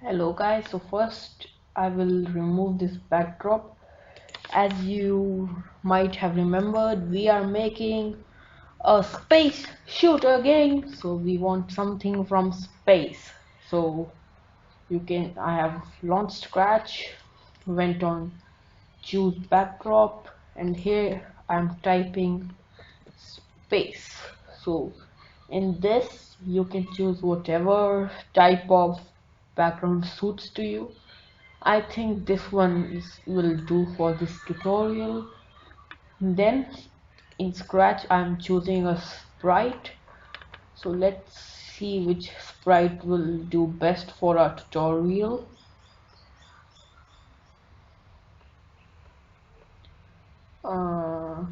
Hello guys, so first I will remove this backdrop. As you might have remembered, we are making a space shooter game, so we want something from space. So I have launched Scratch, went on choose backdrop, and here I'm typing space. So in this you can choose whatever type of background suits to you. I think this will do for this tutorial. Then in Scratch I'm choosing a sprite. So let's see which sprite will do best for our tutorial. Uh,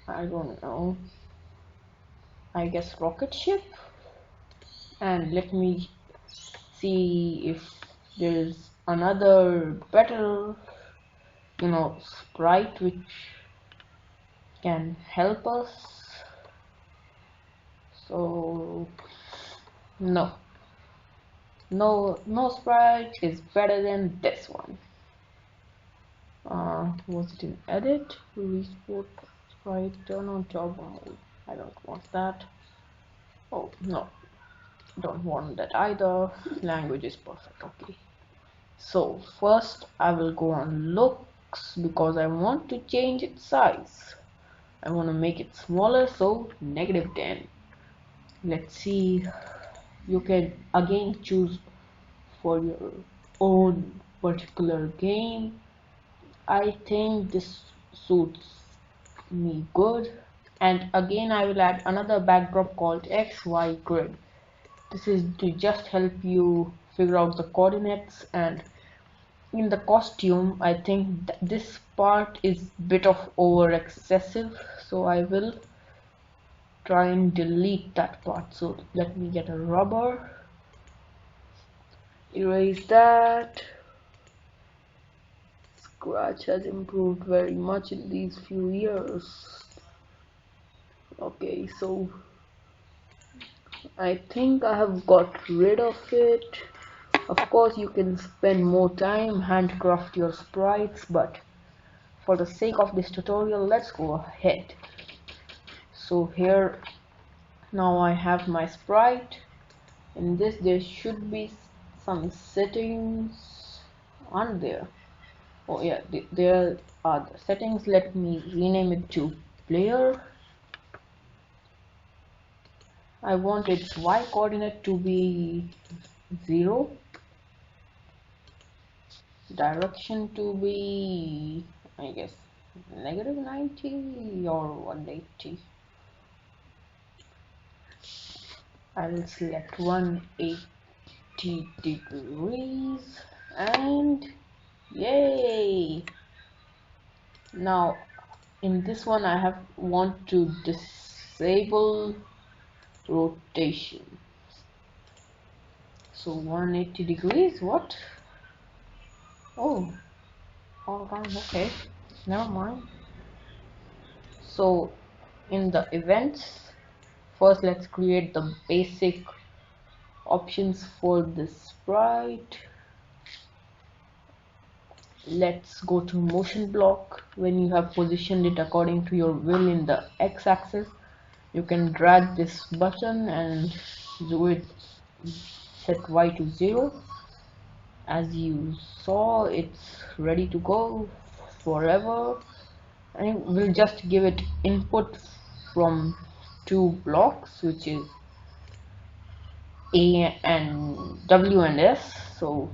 I don't know. I guess rocket ship. And let me see if there is another better, sprite which can help us. So no, no sprite is better than this one. Was it in edit? Restore sprite, turn on job mode. I don't want that. Oh no, don't want that either. Language is perfect. Okay. So first I will go on looks because I want to change its size. I want to make it smaller, so -10. Let's see. You can again choose for your own particular game. I think this suits me good. And again I will add another backdrop called XY grid. This is to just help you figure out the coordinates. And in the costume I think this part is bit of over excessive, so I will try and delete that part. So let me get a rubber, erase that. Scratch has improved very much in these few years. Okay, so I think I have got rid of it. Of course you can spend more time handcraft your sprites, but for the sake of this tutorial let's go ahead. So here now I have my sprite. In this there should be some settings on there. Oh yeah, there are the settings. Let me rename it to player. I want its y coordinate to be 0, direction to be, I guess, -90 or 180. I will select 180 degrees and yay! Now in this one I want to disable rotation. So 180 degrees, what? Oh, all around, okay, never mind. So in the events, first let's create the basic options for this sprite. Let's go to motion block. When you have positioned it according to your will in the x-axis, you can drag this button and do it, set y to 0. As you saw, it's ready to go forever, and we'll just give it input from two blocks, which is A and W and S. So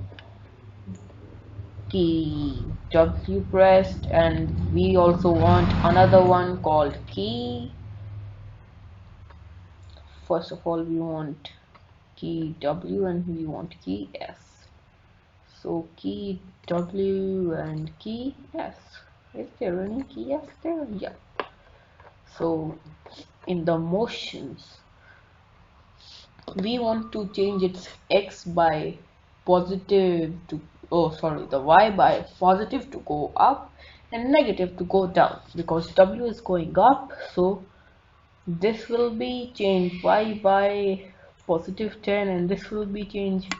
key W pressed, and we also want another one called key. First of all we want key W and we want key S. So key W and key S. Is there any key S there? Yeah. So in the motions we want to change its X by positive to, oh sorry, the Y by positive to go up and negative to go down, because W is going up. So this will be changed Y by +10 and this will be changed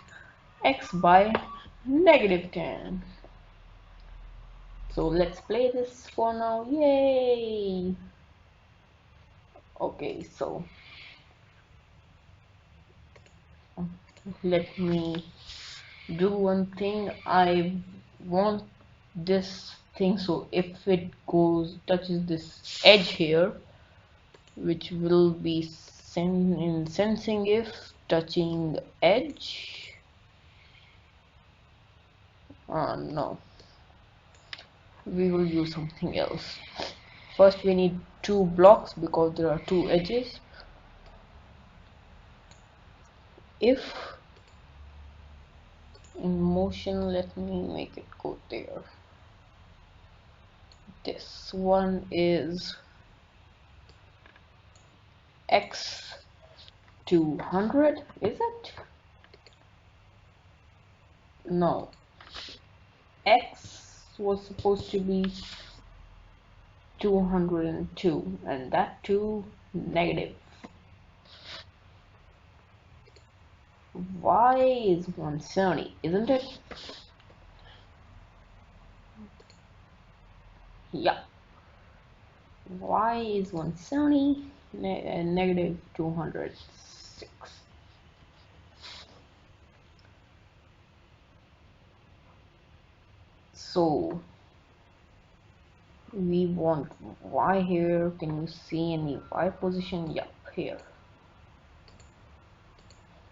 x by -10. So let's play this for now. Yay! Okay, so let me do one thing. I want this thing, so if it touches this edge here, which will be sensing if touching edge. No, we will use something else. First we need two blocks because there are two edges. If in motion, let me make it go there. This one is x 200, is it? No, x was supposed to be 202 and that too negative. Y is 170, isn't it? Yeah, y is 170 and negative 206. So we want y here. Can you see any y position? Yep, here.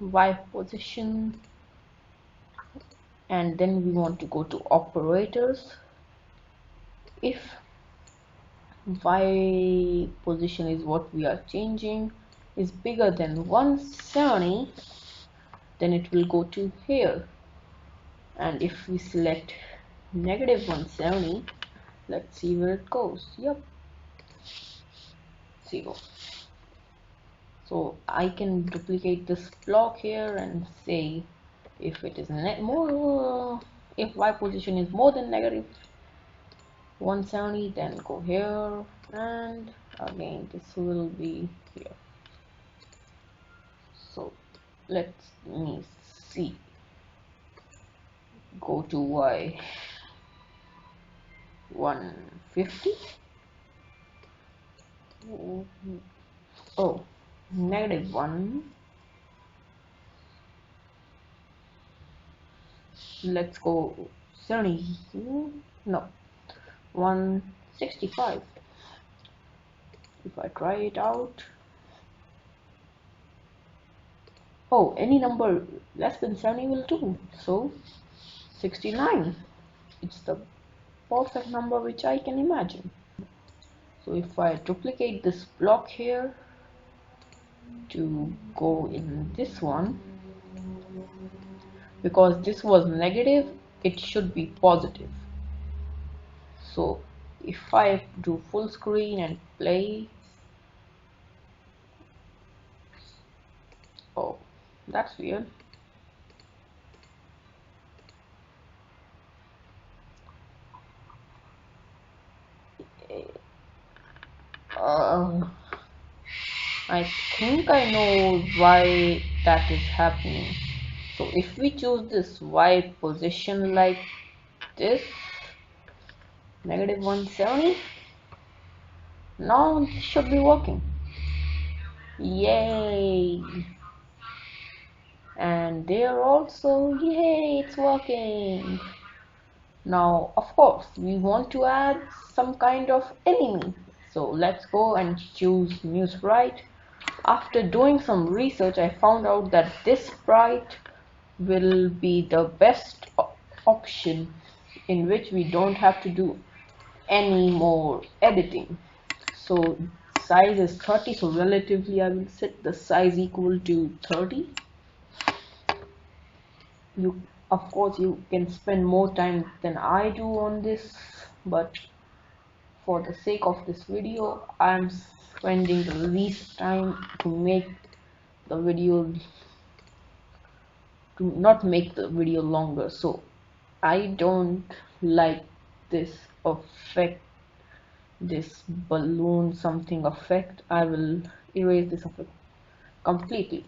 Y position, and then we want to go to operators. If y position is what we are changing is bigger than 170, then it will go to here. And if we select negative 170, let's see where it goes. Yep, 0. So I can duplicate this block here and say if it is if y position is more than negative 170, then go here, and again this will be here. So let me see. Go to y 150. Oh, -1. Let's go 70. No, 165. If I try it out, oh, any number less than 70 will do. So 69. It's the perfect number which I can imagine. So if I duplicate this block here to go in this one, because this was negative, it should be positive. So if I do full screen and play, oh, that's weird. I think I know why that is happening. So if we choose this y position like this, -170, now it should be working. Yay! And there also, yay, it's working. Now of course we want to add some kind of enemy, so let's go and choose new sprite. After doing some research, I found out that this sprite will be the best option, in which we don't have to do any more editing. So size is 30, so relatively I will set the size equal to 30. You, of course, you can spend more time than I do on this, but for the sake of this video, I'm spending the least time to make the video, to not make the video longer. So I don't like this effect, this balloon something effect. I will erase this effect completely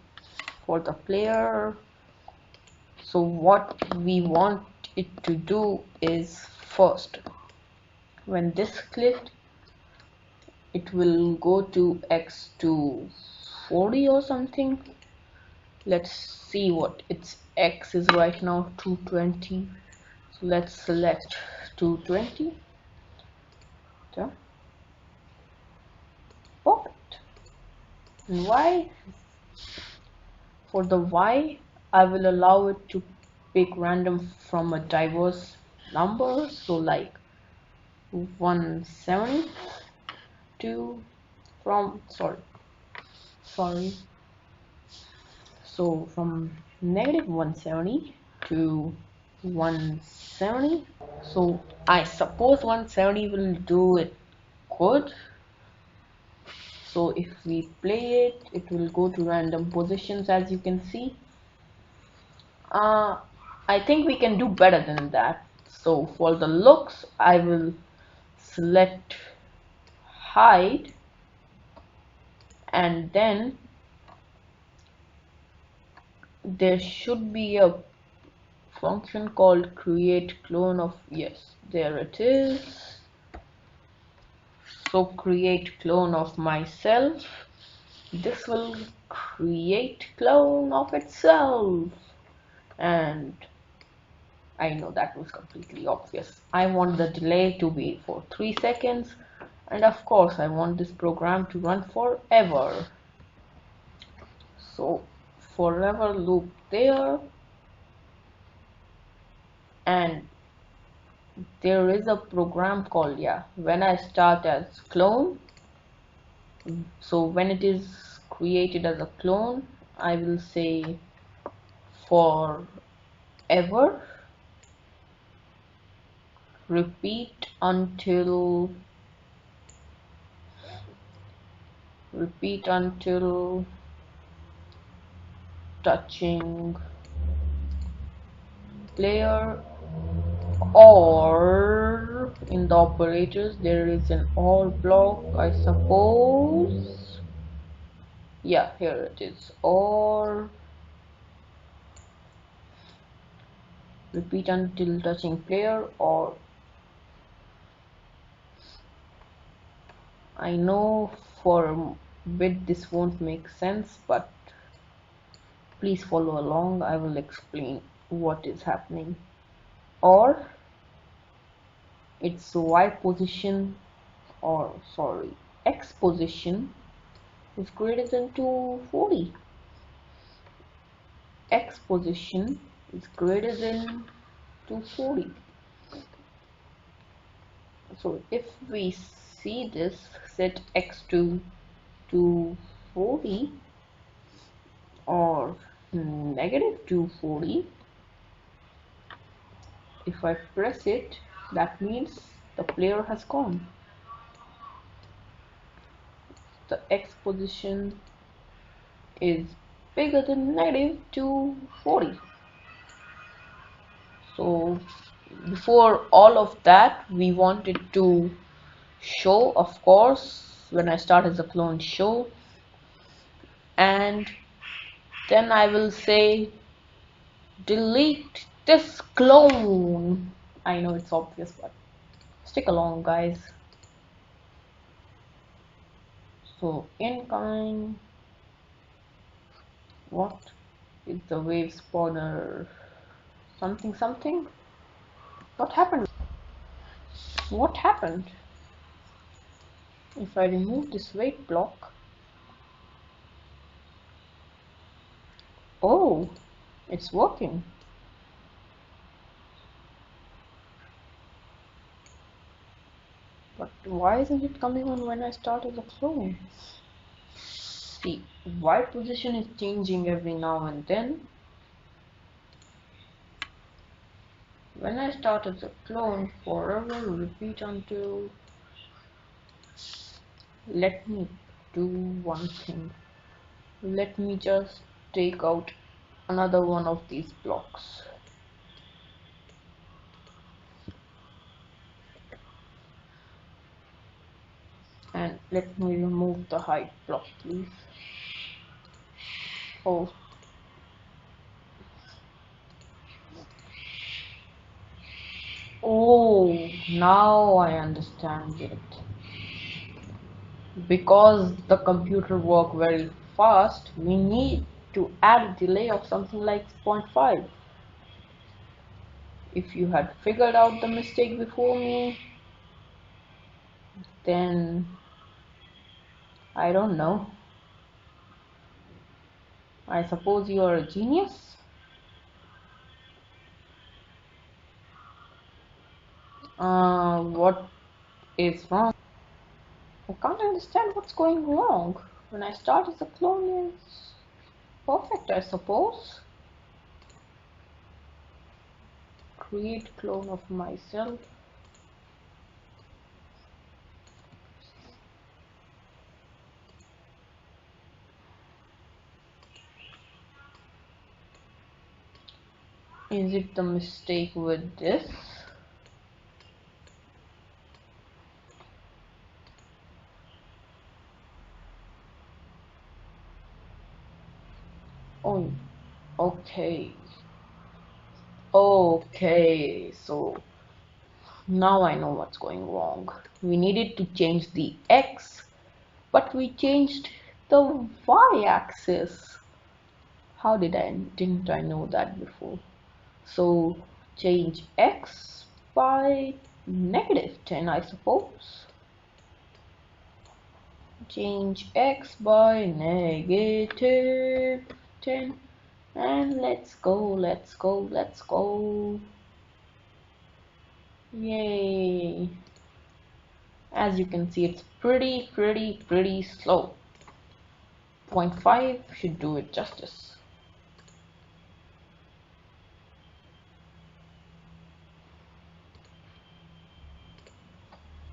for the player. So what we want it to do is, first, when this clicked, it will go to x to 40 or something. Let's see what its x is right now, 220. So let's select 220. Yeah. Perfect. And y, for the y, I will allow it to pick random from a diverse number, so like 170 to from sorry so from negative 170 to 170. So I suppose 170 will do it good. So if we play it, it will go to random positions, as you can see. I think we can do better than that. So for the looks, I will select hide, and then there should be a function called create clone of, yes, there it is. So create clone of myself. This will create clone of itself. And I know that was completely obvious. I want the delay to be for 3 seconds, and of course I want this program to run forever. So forever loop there, and there is a program called, yeah, when I start as clone. So when it is created as a clone, I will say forever, repeat until touching player, or in the operators there is an or block, I suppose. Yeah, here it is, or repeat until touching player, or I know for a bit this won't make sense, but please follow along. I will explain what is happening. Or its y position, or sorry, x position is greater than 240. X position is greater than 240. So if we see this, set x to 240 or negative 240, if I press it, that means the player has gone. The x position is bigger than negative 240. So before all of that, we wanted to show, of course, when I start as a clone, show, and then I will say delete this clone. I know it's obvious, but stick along, guys. So incoming, what is the wave spawner? Something something. What happened? What happened? If I remove this wait block, oh, it's working. But why isn't it coming on when I start as a clone? See, Y position is changing every now and then. When I start as a clone, forever repeat until, let me do one thing. Let me just take out another one of these blocks. And let me remove the height block, please. Oh, Now I understand it. Because the computer work very fast, we need to add a delay of something like 0.5. If you had figured out the mistake before me, then I don't know. I suppose you are a genius? What is wrong? I can't understand what's going wrong. When I start as a clone, it's perfect, I suppose. Create clone of myself. Is it the mistake with this? Oh, okay. Okay, so now I know what's going wrong. We needed to change the X, but we changed the Y axis. How didn't I know that before? So change X by -10, I suppose. Change X by -10. And let's go, let's go, let's go. Yay. As you can see, it's pretty slow. 0.5 should do it justice.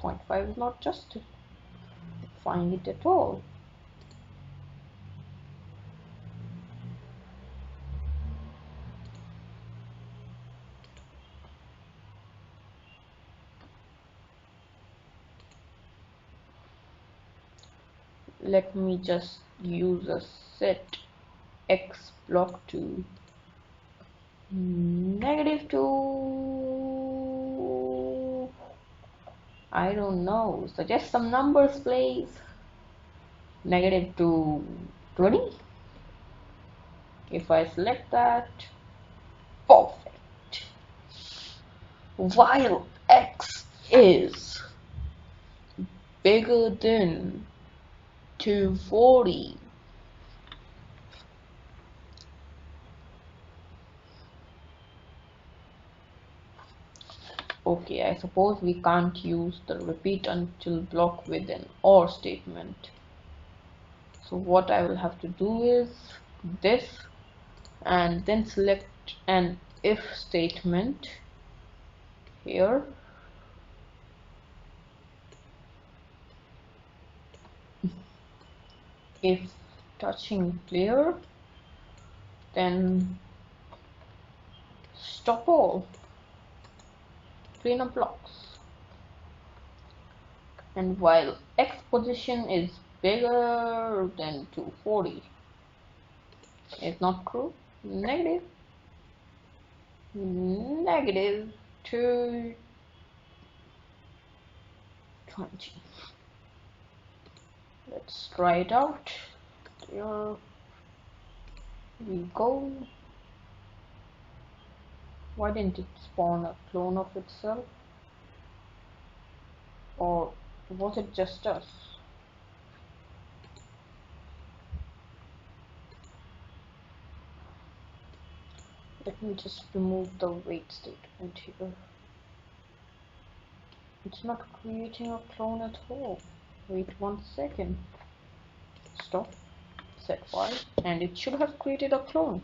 0.5 is not justifying it at all. Let me just use a set X block to -2. I don't know. Suggest some numbers, please. -220. If I select that, perfect. While X is bigger than 240. Okay, I suppose we can't use the repeat until block with an OR statement. So what I will have to do is this, and then select an if statement here. If touching clear, then stop all, clean up blocks. And while X position is bigger than 240, it's not true. Negative 220. Let's try it out. There we go. Why didn't it spawn a clone of itself? Or was it just us? Let me just remove the wait statement here. It's not creating a clone at all. Wait 1 second. Stop. Set file. And it should have created a clone.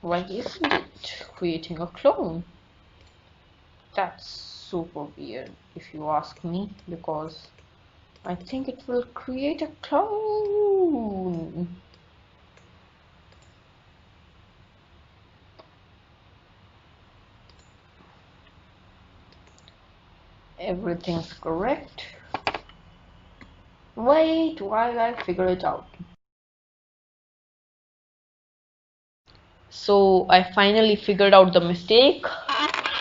Why isn't it creating a clone? That's super weird if you ask me, because I think it will create a clone. Everything's correct. Wait while I figure it out. So I finally figured out the mistake.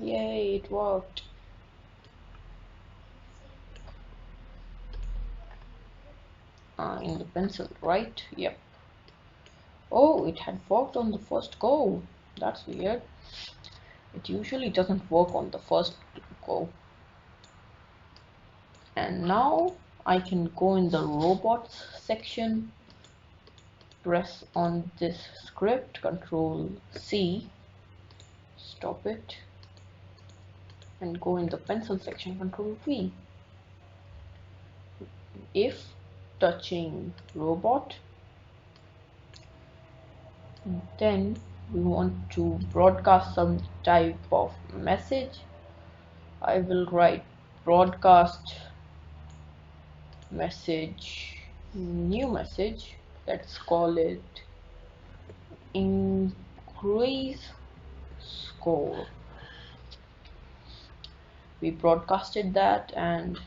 Yay, it worked. In the pencil, right? Yep. Oh, it had worked on the first go. That's weird. It usually doesn't work on the first go. And now I can go in the robots section, press on this script, Control C, stop it, and go in the pencil section, Control V. If touching robot, then we want to broadcast some type of message. I will write broadcast message, new message. Let's call it increase score. We broadcasted that and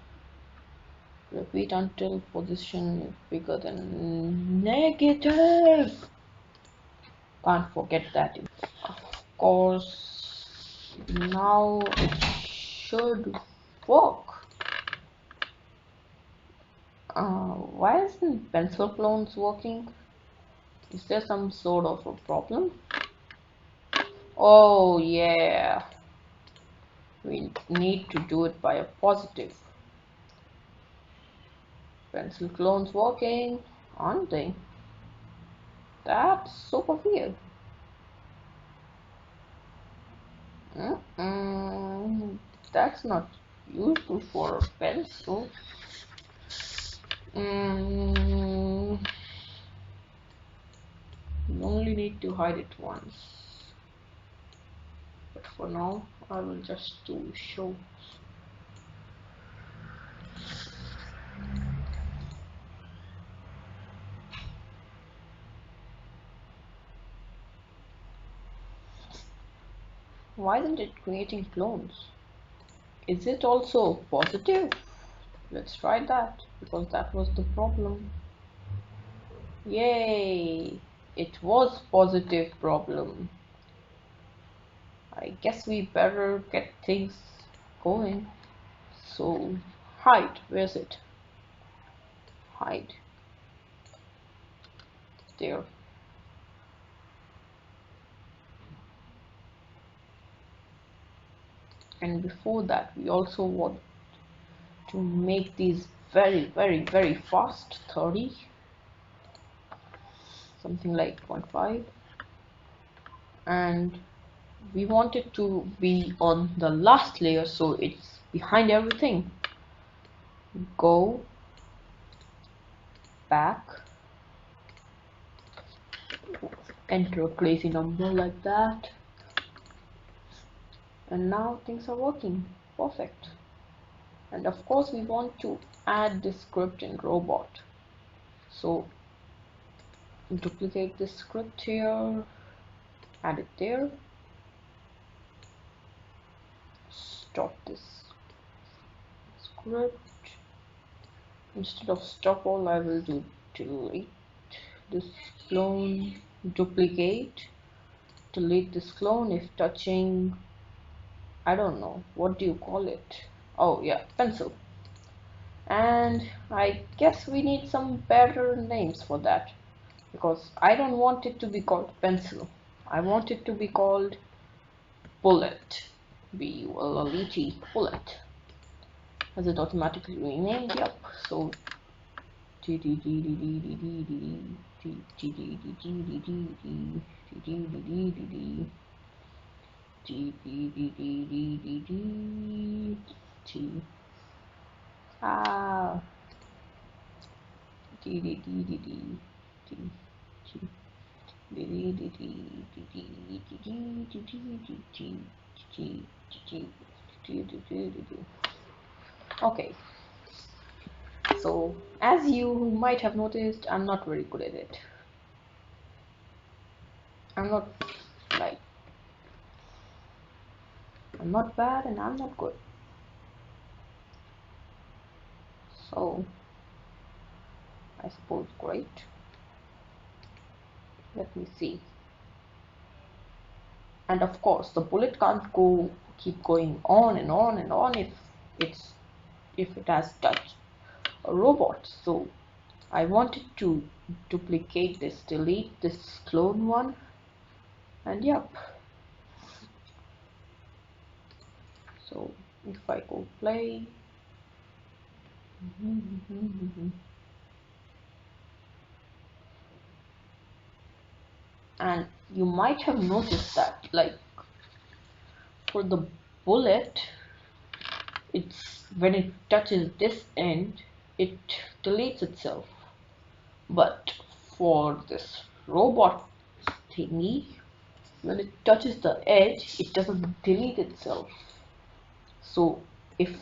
repeat until position is bigger than negative. Can't forget that. Of course, now it should work. Why isn't pencil clones working? Is there some sort of a problem? Oh yeah, we need to do it by a positive. Pencil clones working, aren't they? That's super weird. That's not useful for a pencil. You only need to hide it once. But for now, I will just do show. Why isn't it creating clones? Is it also positive? Let's try that, because that was the problem. Yay! It was positive problem. I guess we better get things going. So, hide. Where's it? Hide. There. And before that, we also want to make these very fast. 30. Something like 0.5. And we want it to be on the last layer, so it's behind everything. Go back, enter a crazy number like that, and now things are working perfect. And of course we want to add this script in robot, so duplicate this script here, add it there, stop this script. Instead of stop all, I will do delete this clone, duplicate, delete this clone if touching, I don't know, what do you call it? Oh yeah, pencil. And I guess we need some better names for that, because I don't want it to be called pencil. I want it to be called bullet. B-U-L-L-E-T, bullet. Has it automatically renamed? Yep. So ah okay, so as you might have noticed, I'm not very good at it. I'm not like I'm not bad and I'm not good. So I suppose great. Let me see. And of course the bullet can't keep going on and on and on if it has touched a robot. So I wanted to duplicate this, delete this clone one, and yep. So if I go play, and you might have noticed that, like, for the bullet, it's when it touches this end, it deletes itself. But for this robot thingy, when it touches the edge, it doesn't delete itself. So if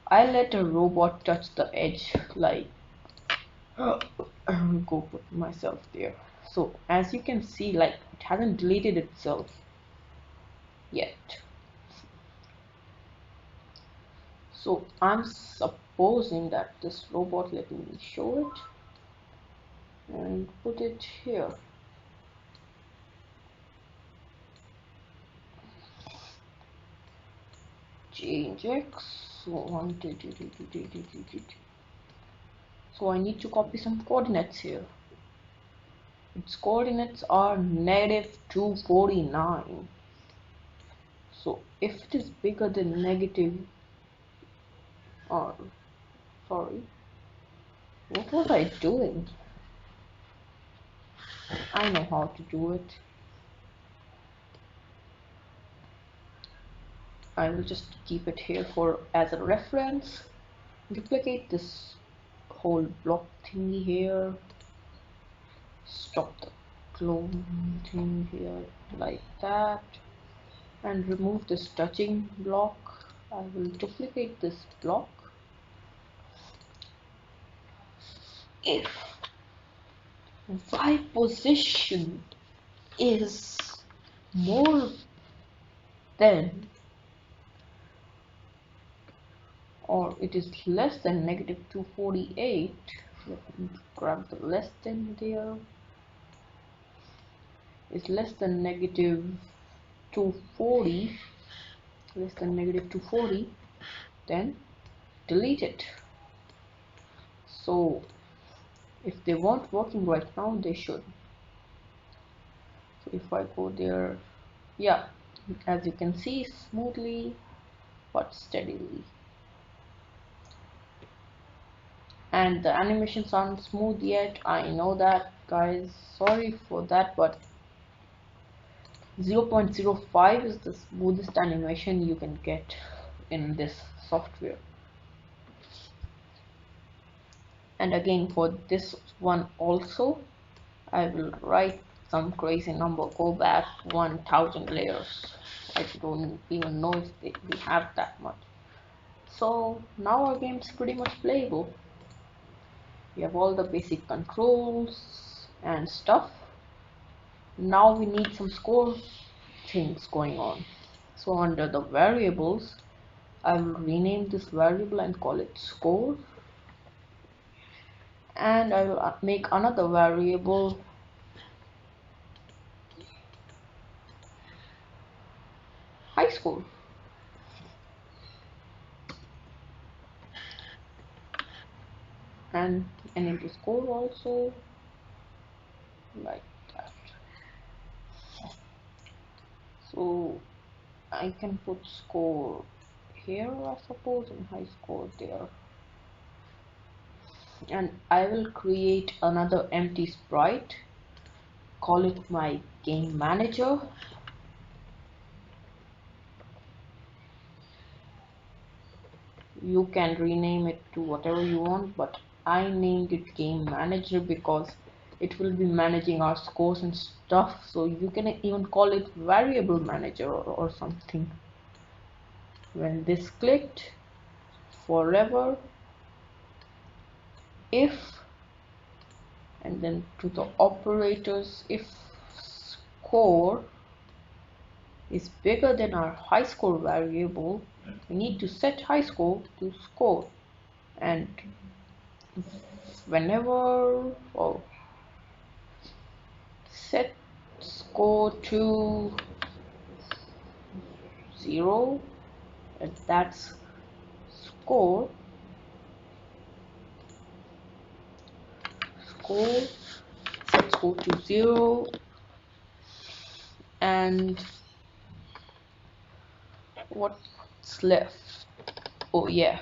I let a robot touch the edge, like, go put myself there. So as you can see, like, it hasn't deleted itself yet. So I'm supposing that this robot, let me show it and put it here. Change x. So I need to copy some coordinates here. Its coordinates are -249. So if it is bigger than negative, or sorry, what was I doing? I know how to do it. I will just keep it here for as a reference. Duplicate this whole block thingy here. Stop the clone thing here like that, and remove this touching block. I will duplicate this block. If y position is more than, or it is less than -248, let me grab the less than there, is less than -240, less than -240, then delete it. So if they weren't working right now, they should. So if I go there, yeah, as you can see, smoothly but steadily. And the animations aren't smooth yet, I know that, guys, sorry for that, but 0.05 is the smoothest animation you can get in this software. And again, for this one also, I will write some crazy number, go back 1000 layers. I don't even know if we have that much. So now our game is pretty much playable. We have all the basic controls and stuff. Now we need some score things going on. So under the variables, I will rename this variable and call it score, and I will make another variable high score, and enable score also like that. So I can put score here, I suppose, and high score there. And I will create another empty sprite, call it my game manager. You can rename it to whatever you want, but I named it game manager because it will be managing our scores and stuff. So you can even call it variable manager or something. When this clicked, forever if, and then to the operators, if score is bigger than our high score variable, we need to set high score to score, and whenever, oh, set score to 0, and that's score. Set score to 0, and what's left? Oh yeah,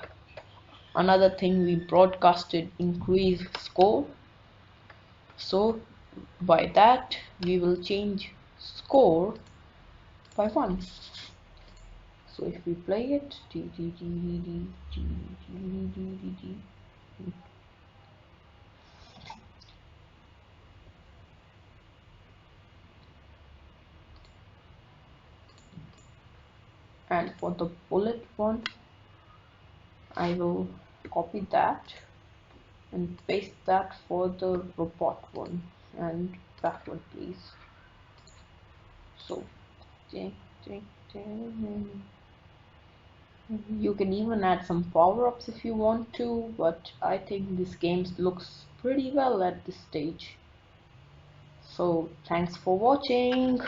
another thing, we broadcasted increase score, so by that we will change score by 1. So if we play it, and for the bullet one, I will copy that and paste that for the robot one, and backward please. So you can even add some power-ups if you want to, but I think this game looks pretty well at this stage. So thanks for watching.